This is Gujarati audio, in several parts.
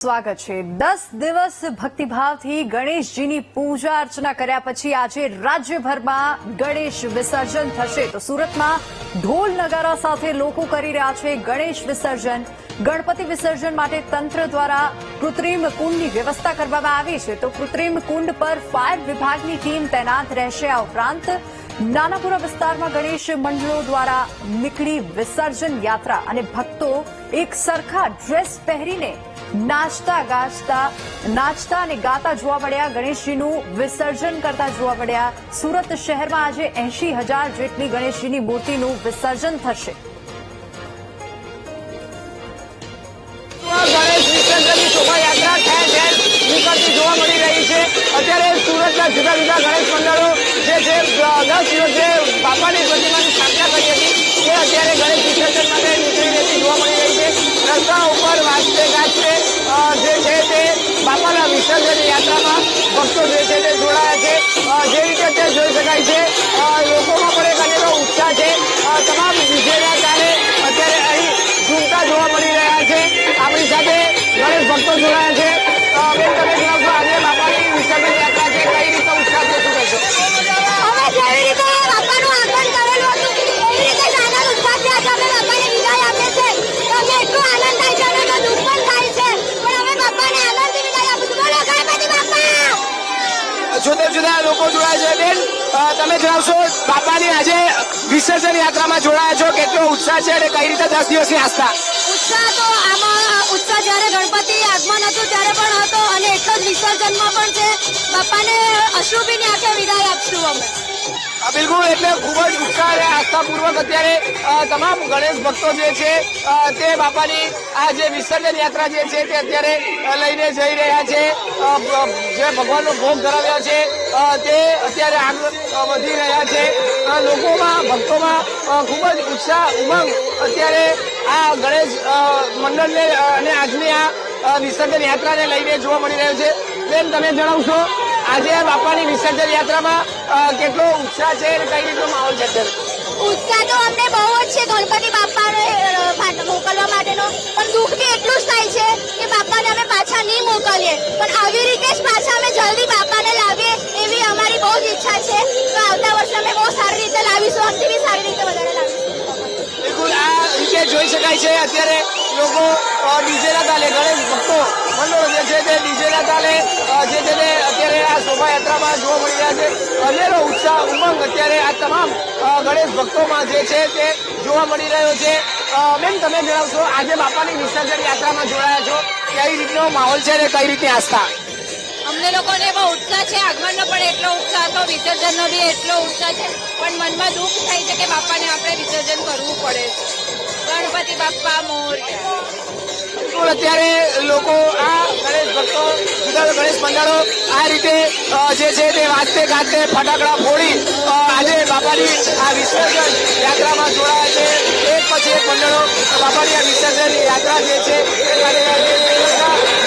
સ્વાગત છે। 10 દિવસ ભક્તિભાવથી ગણેશજીની પૂજા અર્ચના કર્યા પછી આજે રાજ્યભરમાં ગણેશ વિસર્જન થશે। તો સુરતમાં ઢોલ નગારા સાથે લોકો કરી રહ્યા છે ગણેશ વિસર્જન। ગણપતિ વિસર્જન માટે તંત્ર દ્વારા કૃત્રિમ કુંડની વ્યવસ્થા કરવામાં આવી છે। તો કૃત્રિમ કુંડ પર ફાયર વિભાગની ટીમ તૈનાત રહેશે। આ ઉપરાંત નાનાપુરા વિસ્તારમાં ગણેશ મંડળો દ્વારા નીકળી વિસર્જન યાત્રા અને ભક્તો એક સરખા ડ્રેસ પહેરીને નાચતા અને ગાતા જોવા મળ્યા। ગણેશજીનું વિસર્જન કરતા જોવા મળ્યા। સુરત શહેરમાં આજે 80,000 જેટલી ગણેશજીની મૂર્તિનું વિસર્જન થશે। ગણેશ વિસર્જનની શોભાયાત્રા ઠેર ઠેર નીકળતી જોવા મળી રહી છે। અત્યારે સુરતના જુદા જુદા ગણેશ મંડળો જે છે 10 દિવસ જે બાપાની પ્રતિમાની સ્થાપના કરી હતી તે અત્યારે ગણેશ વિસર્જન માટે નીકળી રહેતી જોવા મળી રહી છે। રસ્તા ઉપર વાજતે ગાજતે જે છે તે બાપાના વિસર્જન યાત્રામાં ભક્તો જે છે તે જોડાયા છે। જે રીતે અત્યારે જોઈ શકાય છે લોકોમાં પણ એક અનેરો ઉત્સાહ છે। તમામ ડીજેના તાલે અત્યારે અહીં ઝૂમતા જોવા મળી રહ્યા છે। આપણી સાથે ગણેશ ભક્તો જોડાયા છે। બેન તમે જણાવશો આજે બાપાની વિસર્જન યાત્રા છે કઈ રીતે ઉત્સાહ છે શું કહેશો? અમે જેવી રીતે બાપાનું આગમન કરેલું હતું એવી રીતે જ આનંદ ઉત્સાહથી આજે અમે બાપાને વિદાય આપીએ છીએ। તો અમને એટલો આનંદ થાય છે અને એટલો દુઃખ પણ થાય છે પણ અમે બાપાને આનંદથી વિદાય આપીશું। બોલો ગણપતિ બાપા। જુદા જુદા લોકો જોડાયા છે। બેન તમે જણાવશો બાપાની આજે વિસર્જન યાત્રામાં જોડાયા છો કેટલો ઉત્સાહ છે અને કઈ રીતે 10 દિવસની આસ્થા? ઉત્સાહ તો આમાં ઉત્સાહ જ્યારે ગણપતિ આગમન હતું ત્યારે પણ હતો અને એટલો જ વિસર્જનમાં પણ છે। બાપાને અશ્રુભીની આંખે વિદાય આપશું અમે। બિલકુલ એટલે ખૂબ જ ઉત્સાહ અને આસ્થાપૂર્વક અત્યારે તમામ ગણેશ ભક્તો જે છે તે બાપાની આ જે વિસર્જન યાત્રા જે છે તે અત્યારે લઈને જઈ રહ્યા છે। જે ભગવાનનો ભોગ ધરાવ્યો છે તે અત્યારે આગળ વધી રહ્યા છે। લોકોમાં ભક્તોમાં ખૂબ જ ઉત્સાહ ઉમંગ અત્યારે આ ગણેશ મંડળને અને આજની આ વિસર્જન યાત્રાને લઈને જોવા મળી રહ્યો છે। બેન તમે જણાવશો આજે બાપાની વિસર્જન યાત્રામાં કેટલો ઉત્સાહ છે અને કઈ રીતનો માહોલ છે અત્યારે? ઉત્સાહ તો અમને બહુ જ છે ગણપતિ બાપાને મોકલવા માટેનો પણ દુઃખ બી એટલું જ થાય છે કે બાપાને અમે પાછા નહીં મોકલીએ પણ આવી રીતે જ પાછા અમે જલ્દી બાપાને લાવીએ એવી અમારી બહુ જ ઈચ્છા છે। તો આવતા વર્ષે અમે બહુ સારી રીતે લાવીશું અમથી બી સારી રીતે વધારે લાવીશું। બિલકુલ આ રીતે જોઈ શકાય છે અત્યારે લોકો ડીજેના તાલે ગણેશ ભક્તો મંડળો જે છે તે ડીજેના તાલે જે છે તે અત્યારે આ શોભાયાત્રામાં જોવા મળી રહ્યા છે। અનેરો ઉત્સાહ ઉમંગ અત્યારે આ તમામ ગણેશ ભક્તોમાં જે છે તે જોવા મળી રહ્યો છે। બેન તમે જણાવશો આજે બાપાની વિસર્જન યાત્રામાં જોડાયા છો કઈ રીતનો માહોલ છે અને કઈ રીતની આસ્થા? અમને લોકોને બહુ ઉત્સાહ છે। આગમનનો પણ એટલો ઉત્સાહ હતો વિસર્જનનો બી એટલો ઉત્સાહ છે પણ મનમાં દુઃખ થાય છે કે બાપાને આપણે વિસર્જન કરવું પડે છે। ગણપતિ બાપ્પા મોરયા। અત્યારે લોકો આ ગણેશ ભક્તો જુદા ગણેશ મંડળો આ રીતે જે છે તે વાજતે ગાજતે ફટાકડા ફોડી આજે બાપાની આ વિસર્જન યાત્રામાં જોડાયા છે। એક પછી એક મંડળો બાપાની આ વિસર્જન યાત્રા જે છે તે કરી રહ્યા છે।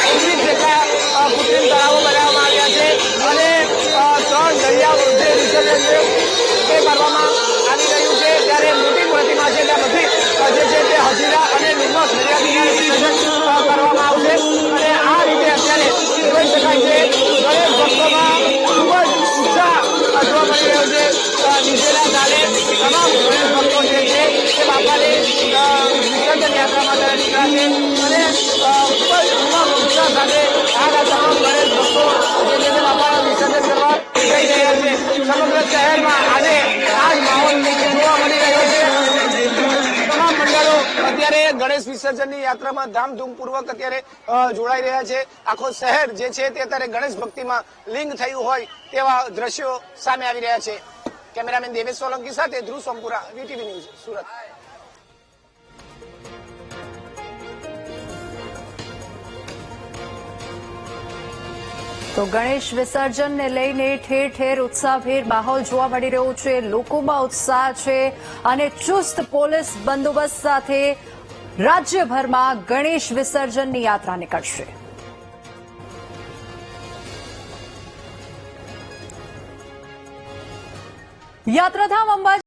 19 જેટલા કૃત્રિમ તળાવો બનાવવામાં આવ્યા છે અને 3 દરિયા જે વિસર્જન છે તે કરવામાં આવી રહ્યું છે। ત્યારે મોટી પ્રતિમા છે ત્યાં બધી જે છે તે હજીરા અને નિર્મળ દરિયા કિનારે વિસર્જન કરવામાં આવશે અને આ રીતે અત્યારે જોઈ શકાય છે ગણેશ ભક્તોમાં ખૂબ જ ઉત્સાહ જોવા મળી રહ્યો છે। ડીજેના તાલે તમામ ગણેશ ભક્તો જે છે તે બાપાની વિસર્જન યાત્રામાં ત્યારે નીકળ્યા છે અને ખૂબ જ ઉમંગ ઉત્સાહ સાથે આ તમામ ગણેશ ભક્તો જે છે તે બાપાના વિસર્જન કરવા જઈ રહ્યા છે। સમગ્ર શહેરમાં આજે આ જ માહોલ જોવા મળી રહ્યો છે। તમામ મંડળો અત્યારે ગણેશ વિસર્જનની યાત્રામાં ધામધૂમપૂર્વક અત્યારે જોડાઈ રહ્યા છે। આખો શહેર જે છે તે અત્યારે ગણેશ ભક્તિમાં લીન થયું હોય તેવા દ્રશ્યો સામે આવી રહ્યા છે। કેમેરામેન દેવેશ સોલંકી સાથે ધ્રુવ સોમપુરા, વીટીવી ન્યૂઝ, સુરત। તો ગણેશ વિસર્જનને લઈને ઠેર ઠેર ઉત્સાહભેર માહોલ જોવા મળી રહ્યો છે। લોકોમાં ઉત્સાહ છે અને ચુસ્ત પોલીસ બંદોબસ્ત સાથે રાજ્યભરમાં ગણેશ વિસર્જનની યાત્રા નીકળશે। યાત્રાધામ અંબાજી